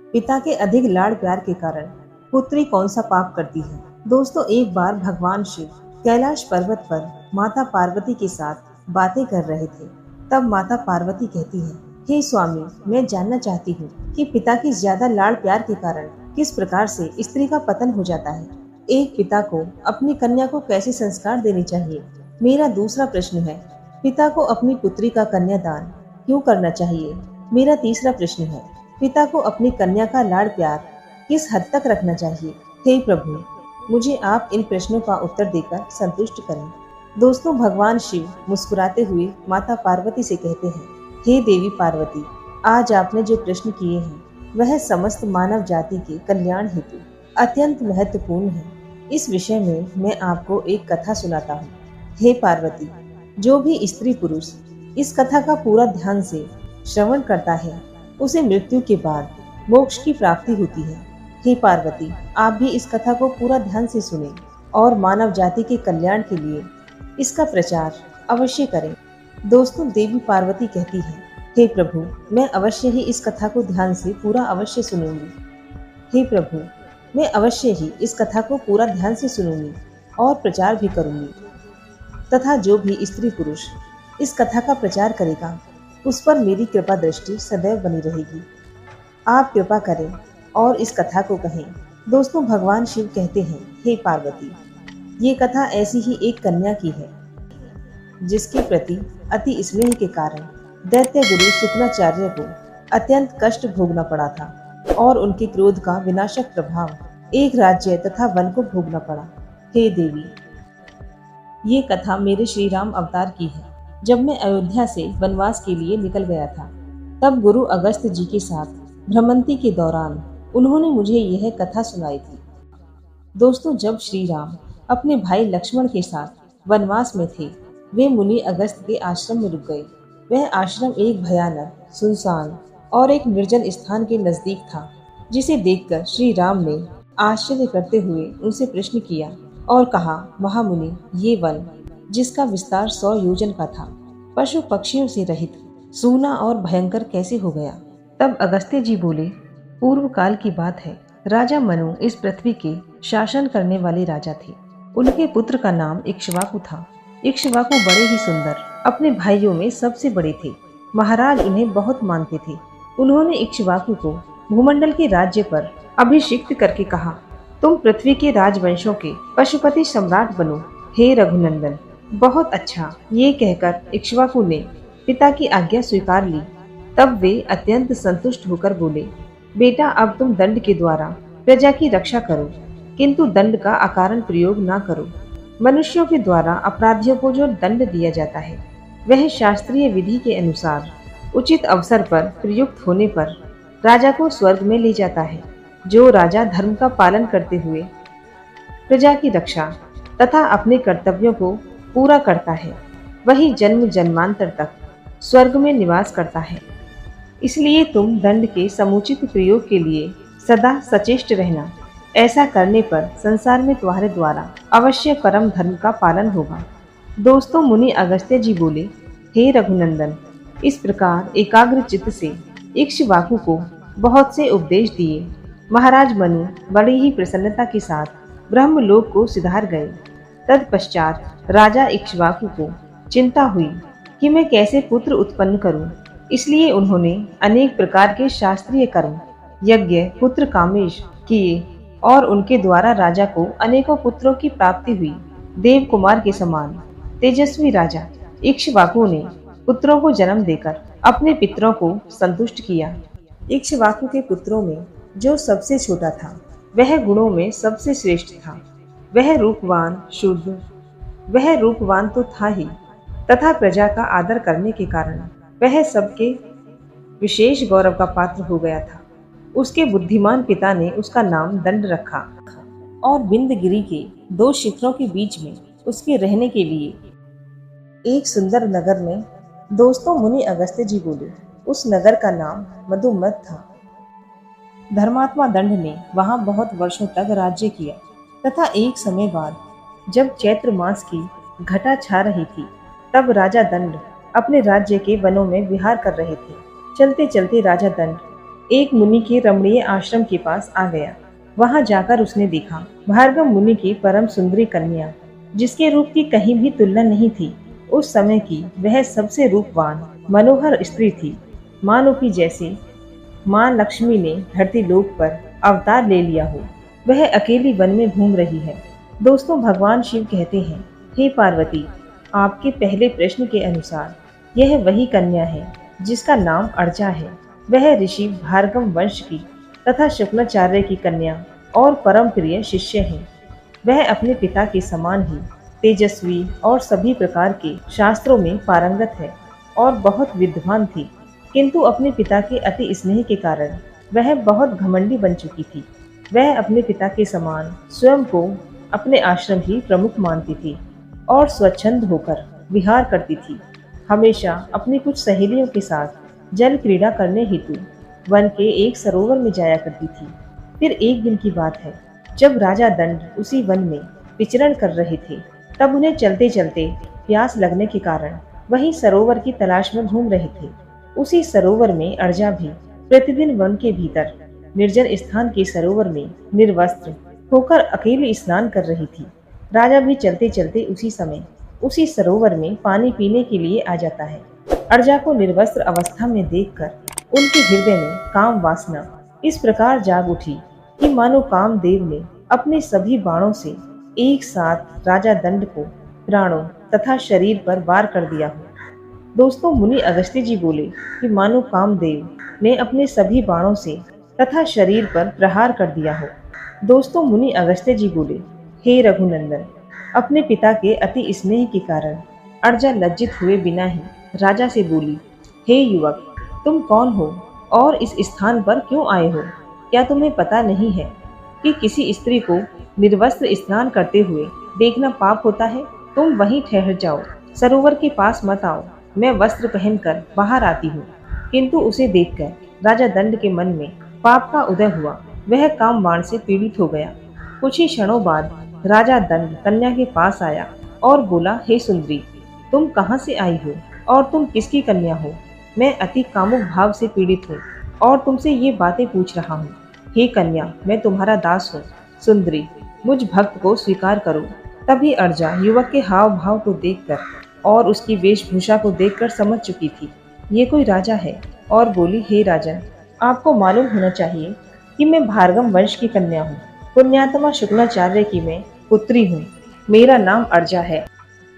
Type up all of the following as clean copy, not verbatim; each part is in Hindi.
पिता के अधिक लाड़ प्यार के कारण पुत्री कौन सा पाप करती है। दोस्तों, एक बार भगवान शिव कैलाश पर्वत पर माता पार्वती के साथ बातें कर रहे थे। तब माता पार्वती कहती है, हे स्वामी, मैं जानना चाहती हूँ कि पिता की ज्यादा लाड़ प्यार के कारण किस प्रकार से स्त्री का पतन हो जाता है। एक पिता को अपनी कन्या को कैसे संस्कार देने चाहिए। मेरा दूसरा प्रश्न है, पिता को अपनी पुत्री का कन्यादान क्यों करना चाहिए। मेरा तीसरा प्रश्न है, पिता को अपनी कन्या का लाड़ प्यार किस हद तक रखना चाहिए। हे प्रभु, मुझे आप इन प्रश्नों का उत्तर देकर संतुष्ट करें। दोस्तों, भगवान शिव मुस्कुराते हुए माता पार्वती से कहते हैं, हे देवी पार्वती, आज आपने जो प्रश्न किए हैं वह समस्त मानव जाति के कल्याण हेतु अत्यंत महत्वपूर्ण है। इस विषय में मैं आपको एक कथा सुनाता हूँ। हे पार्वती, जो भी स्त्री पुरुष इस कथा का पूरा ध्यान से श्रवण करता है उसे मृत्यु के बाद मोक्ष की प्राप्ति होती है। हे पार्वती, आप भी इस कथा को पूरा ध्यान से सुनें और मानव जाति के कल्याण के लिए इसका प्रचार अवश्य करें। दोस्तों, देवी पार्वती कहती है, हे प्रभु, मैं अवश्य ही इस कथा को ध्यान से पूरा अवश्य सुनूंगी। हे प्रभु, मैं अवश्य ही इस कथा को पूरा ध्यान से सुनूंगी और प्रचार भी करूंगी, तथा जो भी स्त्री पुरुष इस कथा का प्रचार करेगा उस पर मेरी कृपा दृष्टि सदैव बनी रहेगी। आप कृपा करें और इस कथा को कहें। दोस्तों, भगवान शिव कहते हैं, हे पार्वती, ये कथा ऐसी ही एक कन्या की है जिसके प्रति अति स्नेह के कारण दैत्य गुरु शुक्राचार्य को अत्यंत कष्ट भोगना पड़ा था और उनके क्रोध का विनाशक प्रभाव एक राज्य तथा वन को भोगना पड़ा। हे देवी, ये कथा मेरे श्री राम अवतार की है। जब मैं अयोध्या से वनवास के लिए निकल गया था, तब गुरु अगस्त जी के साथ भ्रमंती के दौरान उन्होंने मुझे यह कथा सुनाई थी। दोस्तों, जब श्री राम अपने भाई लक्ष्मण के साथ वनवास में थे, वे मुनि अगस्त के आश्रम में रुक गए। वह आश्रम एक भयानक, सुनसान और एक निर्जन स्थान के नजदीक था, जिसे देखकर श्री राम ने आश्चर्य करते हुए उनसे प्रश्न किया और कहा, महामुनि, ये वन जिसका विस्तार 100 योजन का था, पशु पक्षियों से रहित, सूना और भयंकर कैसे हो गया। तब अगस्त्य जी बोले, पूर्व काल की बात है। राजा मनु इस पृथ्वी के शासन करने वाले राजा थे। उनके पुत्र का नाम इक्ष्वाकु था। इक्ष्वाकु बड़े ही सुंदर, अपने भाइयों में सबसे बड़े थे। महाराज उन्हें बहुत मानते थे। उन्होंने इक्ष्वाकु को भूमंडल के राज्य पर अभिषिक्त करके कहा, तुम पृथ्वी के राजवंशों के पशुपति सम्राट बनो। हे रघुनंदन, बहुत अच्छा। ये कहकर इक्ष्वाकु ने पिता की आज्ञा स्वीकार ली। तब वे अत्यंत संतुष्ट होकर बोले, बेटा, अब तुम दंड के द्वारा प्रजा की रक्षा करो, किंतु दंड का अकारण प्रयोग न करो। मनुष्यों के द्वारा अपराधियों को जो दंड दिया जाता है वह शास्त्रीय विधि के अनुसार उचित अवसर पर प्रयुक्त होने पर राजा को स्वर्ग में ले जाता है। जो राजा धर्म का पालन करते हुए प्रजा की रक्षा तथा अपने कर्तव्यों को पूरा करता है, वही जन्म जन्मांतर तक स्वर्ग में निवास करता है। इसलिए तुम दंड के समुचित प्रयोग के लिए सदा सचेष्ट रहना। ऐसा करने पर संसार में तुम्हारे द्वारा अवश्य परम धर्म का पालन होगा। दोस्तों, मुनि अगस्त्य जी बोले, हे रघुनंदन, इस प्रकार एकाग्र चित्त से इक्ष्वाकु को बहुत से उपदेश दिए। महाराज मनु बड़ी ही प्रसन्नता के साथ ब्रह्मलोक को सिधार गए। तत्पश्चात राजा इक्ष्वाकु को चिंता हुई कि मैं कैसे पुत्र उत्पन्न करूं। इसलिए उन्होंने अनेक प्रकार के शास्त्रीय कर्म, यज्ञ, पुत्र कामेश किए और उनके द्वारा राजा को अनेकों पुत्रों की प्राप्ति हुई। देव कुमार के समान तेजस्वी राजा इक्ष्वाकु ने पुत्रों को जन्म देकर अपने पितरों को संतुष्ट किया। इक्ष्वाकु के पुत्रों में जो सबसे छोटा था वह गुणों में सबसे श्रेष्ठ था। वह रूपवान तो था ही, तथा प्रजा का आदर करने के कारण वह सबके विशेष गौरव का पात्र हो गया था। उसके बुद्धिमान पिता ने उसका नाम दंड रखा और बिंदगिरी के 2 शिखरों के बीच में उसके रहने के लिए एक सुंदर नगर में। दोस्तों, मुनि अगस्त्य जी बोले, उस नगर का नाम मधुमत था। धर्मात्मा दंड ने वहां बहुत वर्षों तक राज्य किया तथा एक समय बाद जब चैत्र मास की घटा छा रही थी, तब राजा दंड अपने राज्य के वनों में विहार कर रहे थे। चलते चलते राजा दंड एक मुनि के रमणीय आश्रम के पास आ गया। वहां जाकर उसने देखा भार्गव मुनि की परम सुंदरी कन्या, जिसके रूप की कहीं भी तुलना नहीं थी। उस समय की वह सबसे रूपवान मनोहर स्त्री थी, मानो कि जैसे माँ लक्ष्मी ने धरती लोक पर अवतार ले लिया हो। वह अकेली वन में घूम रही है। दोस्तों, भगवान शिव कहते हैं, हे पार्वती, आपके पहले प्रश्न के अनुसार यह वही कन्या है जिसका नाम अर्चा है। वह ऋषि भार्गव वंश की तथा शुक्लाचार्य की कन्या और परम प्रिय शिष्य है। वह अपने पिता के समान ही तेजस्वी और सभी प्रकार के शास्त्रों में पारंगत है और बहुत विद्वान थी, किंतु अपने पिता के अति स्नेह के कारण वह बहुत घमंडी बन चुकी थी। वह अपने पिता के समान स्वयं को अपने आश्रम ही प्रमुख मानती थी और स्वच्छंद होकर विहार करती थी। हमेशा अपनी कुछ सहेलियों के साथ जल क्रीड़ा करने हेतु वन के एक सरोवर में जाया करती थी। फिर एक दिन की बात है, जब राजा दंड उसी वन में विचरण कर रहे थे, तब उन्हें चलते चलते प्यास लगने के कारण वहीं सरोवर की तलाश में घूम रहे थे। उसी सरोवर में अर्जा भी प्रतिदिन वन के भीतर निर्जन स्थान के सरोवर में निर्वस्त्र होकर अकेले स्नान कर रही थी। राजा भी चलते चलते उसी समय उसी सरोवर में पानी पीने के लिए आ जाता है। अर्जा को निर्वस्त्र अवस्था में देखकर उनके हृदय में काम वासना इस प्रकार जाग उठी कि मानो कामदेव ने अपने सभी बाणों से एक साथ राजा दंड को प्राणों तथा शरीर पर वार कर दिया हो। दोस्तों, मुनि अगस्त्य जी बोले कि मानो कामदेव ने अपने सभी बाणों से तथा शरीर पर प्रहार कर दिया हो। दोस्तों, मुनि अगस्त्य जी बोले, हे रघुनंदन, अपने पिता के अति स्नेह के कारण अर्जा लज्जित हुए बिना ही राजा से बोली, हे युवक, तुम कौन हो और इस स्थान पर क्यों आए हो? क्या तुम्हें पता नहीं है कि किसी स्त्री को निर्वस्त्र स्नान करते हुए देखना पाप होता है? तुम वहीं ठहर जाओ, सरोवर के पास मत आओ। मैं वस्त्र पहनकर बाहर आती हूँ। किंतु उसे देखकर राजा दंड के मन में पाप का उदय हुआ। वह काम बाण से पीड़ित हो गया। कुछ ही क्षणों बाद राजा दंड कन्या के पास आया और बोला, हे सुंदरी, तुम कहाँ से आई हो और तुम किसकी कन्या हो? मैं अति कामुक भाव से पीड़ित हूँ और तुमसे ये बातें पूछ रहा हूँ। हे कन्या, मैं तुम्हारा दास हूँ। सुंदरी, मुझ भक्त को स्वीकार करो। तभी अर्जा युवक के हाव भाव को देखकर और उसकी वेशभूषा को देखकर समझ चुकी थी, ये कोई राजा है, और बोली, हे राजन, आपको मालूम होना चाहिए कि मैं भार्गव वंश की कन्या हूँ। पुण्यात्मा शुक्लाचार्य की मैं पुत्री हूँ। मेरा नाम अर्जा है।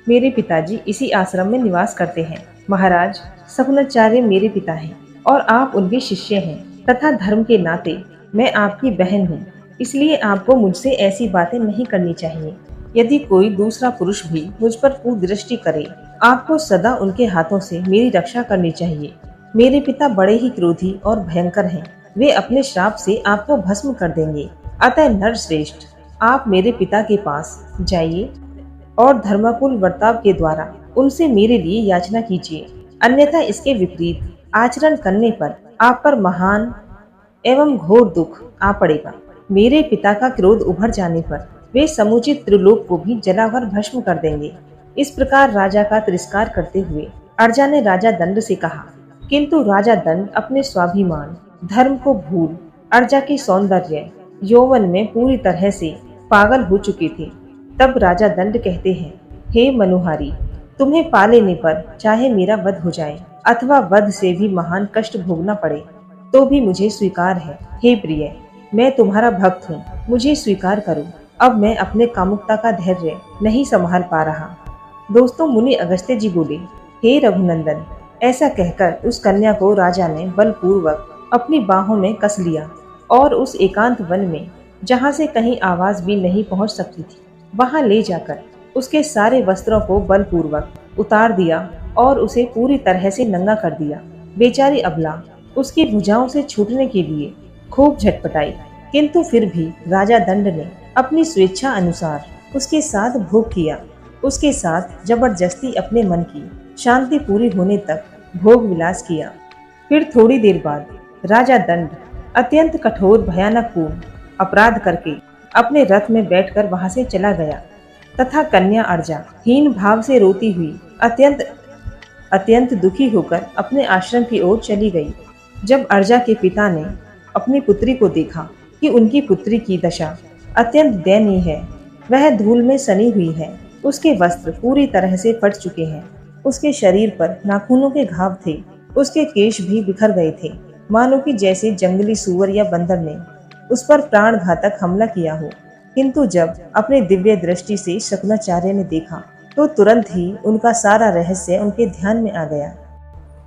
मेरे पिताजी इसी आश्रम में निवास करते हैं। महाराज, शुक्लाचार्य मेरे पिता हैं और आप उनके शिष्य हैं, तथा धर्म के नाते मैं आपकी बहन हूँ। इसलिए आपको मुझसे ऐसी बातें नहीं करनी चाहिए। यदि कोई दूसरा पुरुष भी मुझ पर कुदृष्टि करे, आपको सदा उनके हाथों से मेरी रक्षा करनी चाहिए। मेरे पिता बड़े ही क्रोधी और भयंकर हैं। वे अपने श्राप से आपको भस्म कर देंगे। अतः नरश्रेष्ठ, आप मेरे पिता के पास जाइए और धर्माकुल वर्ताव के द्वारा उनसे मेरे लिए याचना कीजिए। अन्यथा इसके विपरीत आचरण करने पर आप पर महान एवं घोर दुख आ पड़ेगा। मेरे पिता का क्रोध उभर जाने पर वे समुचित त्रिलोक को भी जलाकर भस्म कर देंगे। इस प्रकार राजा का तिरस्कार करते हुए अर्जा ने राजा दंड से कहा, किंतु राजा दंड अपने स्वाभिमान धर्म को भूल अर्जा के सौंदर्य यौवन में पूरी तरह से पागल हो चुके थे। तब राजा दंड कहते हैं, हे मनोहारी, तुम्हें पा लेने पर चाहे मेरा वध हो जाए अथवा वध से भी महान कष्ट भोगना पड़े तो भी मुझे स्वीकार है। हे प्रिय, मैं तुम्हारा भक्त हूँ, मुझे स्वीकार करो। अब मैं अपने कामुकता का धैर्य नहीं संभाल पा रहा। दोस्तों, मुनि अगस्त्य जी बोले, हे रघुनंदन, ऐसा कहकर उस कन्या को राजा ने बलपूर्वक अपनी बाहों में कस लिया और उस एकांत वन में, जहाँ से कहीं आवाज भी नहीं पहुँच सकती थी, वहाँ ले जाकर उसके सारे वस्त्रों को बलपूर्वक उतार दिया और उसे पूरी तरह से नंगा कर दिया। बेचारी अबला उसकी भुजाओं से छूटने के लिए खूब झटपटाई, किंतु फिर भी राजा दंड ने अपनी स्वेच्छा अनुसार उसके साथ भोग किया। उसके साथ जबरदस्ती अपने मन की शांति पूरी होने तक भोग विलास किया। फिर थोड़ी देर बाद राजा दंड अत्यंत कठोर भयानक पूर्ण अपराध करके अपने रथ में बैठकर वहां से चला गया तथा कन्या अर्जा हीन भाव से रोती हुई अत्यंत दुखी होकर अपने आश्रम की ओर चली गई। जब अर्जा के पिता ने अपनी पुत्री को देखा कि उनकी पुत्री की दशा अत्यंत दयनीय है, वह धूल में सनी हुई है, उसके वस्त्र पूरी तरह से फट चुके हैं, उसके शरीर पर नाखूनों के घाव थे, उसके केश भी बिखर गए थे, मानो कि जैसे जंगली सूअर या बंदर ने उस पर प्राण घातक हमला किया हो। किंतु जब अपने दिव्य दृष्टि से शुक्राचार्य ने देखा तो तुरंत ही उनका सारा रहस्य उनके ध्यान में आ गया।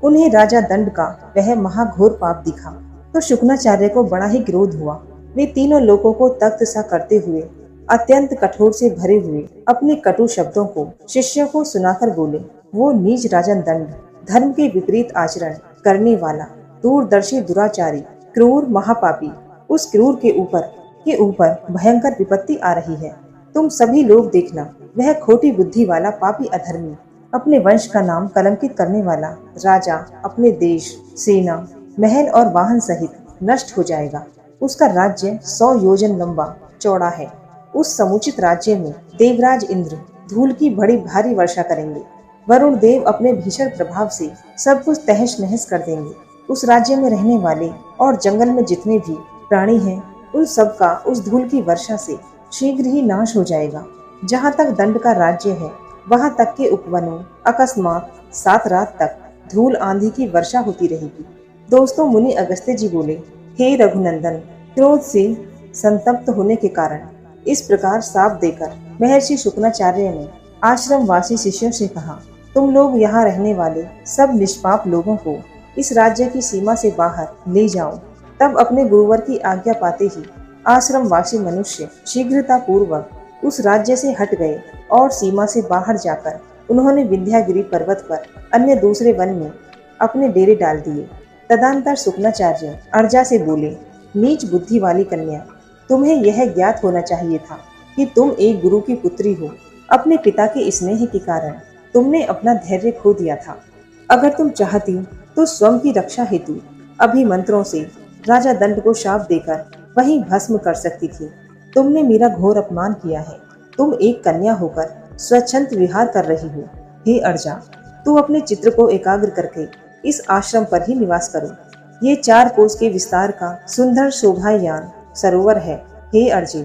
उन्हें राजा दंड का वह महाघोर पाप दिखा तो शुक्राचार्य को बड़ा ही क्रोध हुआ। वे तीनों लोगों को तख्त सा करते हुए अत्यंत कठोर से भरे हुए अपने कटु शब्दों को शिष्यों को सुनाकर बोले, वो नीच राजन दंड, धर्म के विपरीत आचरण करने वाला, दूरदर्शी दुराचारी, क्रूर महापापी, उस क्रूर के ऊपर भयंकर विपत्ति आ रही है। तुम सभी लोग देखना, वह खोटी बुद्धि वाला पापी अधर्मी, अपने वंश का नाम कलंकित करने वाला राजा अपने देश, सेना, महल और वाहन सहित नष्ट हो जाएगा। उसका राज्य 100 योजन लंबा चौड़ा है। उस समुचित राज्य में देवराज इंद्र धूल की बड़ी भारी वर्षा करेंगे। वरुण देव अपने भीषण प्रभाव से सब कुछ तहस नहस कर देंगे। उस राज्य में रहने वाले और जंगल में जितने भी प्राणी हैं, उन सब का उस धूल की वर्षा से शीघ्र ही नाश हो जाएगा। जहाँ तक दंड का राज्य है, वहाँ तक के उपवनों अकस्मात 7 रात तक धूल आंधी की वर्षा होती रहेगी। दोस्तों, मुनि अगस्त्य जी बोले, हे रघुनंदन, क्रोध से संतप्त होने के कारण इस प्रकार शाप देकर महर्षि शुक्राचार्य ने आश्रम वासी शिष्यों से कहा, तुम लोग यहाँ रहने वाले सब निष्पाप लोगों को इस राज्य की सीमा से बाहर ले जाओ। तब अपने गुरुवर की आज्ञा पाते ही आश्रम वासी मनुष्य शीघ्रता पूर्वक उस राज्य से हट गए और सीमा से बाहर जाकर उन्होंने विंध्यागिरी पर्वत पर अन्य दूसरे वन में अपने डेरे डाल दिए। तदंतर शुक्राचार्य अर्जा से बोले, नीच बुद्धि वाली कन्या, तुम्हें यह ज्ञात होना चाहिए था कि तुम एक गुरु की पुत्री हो। अपने पिता के स्नेह के कारण तुमने अपना धैर्य खो दिया था। अगर तुम चाहती तो स्वयं की रक्षा हेतु अभी मंत्रों से राजा दंड को शाप देकर वहीं भस्म कर सकती थी। तुमने मेरा घोर अपमान किया है। तुम एक कन्या होकर स्वच्छंद विहार कर रही हो। हे अर्जा, तू अपने चित्र को एकाग्र करके इस आश्रम पर ही निवास करो। ये 4 कोस के विस्तार का सुंदर शोभायान सरोवर है। हे अर्जुन,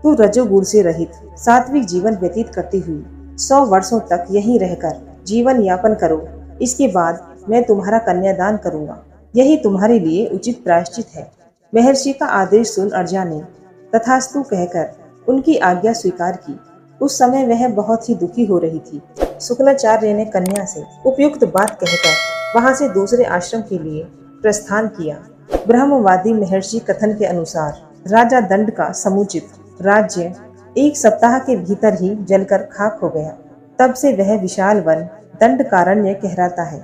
तू रजोगुण से रहित सात्विक जीवन व्यतीत करती हुई 100 वर्षों तक यहीं रहकर जीवन यापन करो। इसके बाद मैं तुम्हारा कन्यादान करूंगा। यही तुम्हारे लिए उचित प्रायश्चित है। महर्षि का आदेश सुन अर्जा ने तथास्तु कहकर उनकी आज्ञा स्वीकार की। उस समय वह बहुत ही दुखी हो रही थी। शुक्राचार्य ने कन्या से उपयुक्त बात कहकर वहां से दूसरे आश्रम के लिए प्रस्थान किया। ब्रह्मवादी महर्षि कथन के अनुसार राजा दंड का समुचित राज्य 1 सप्ताह के भीतर ही जलकर खाक हो गया। तब से वह विशाल वन दंडकारण्य कहलाता है।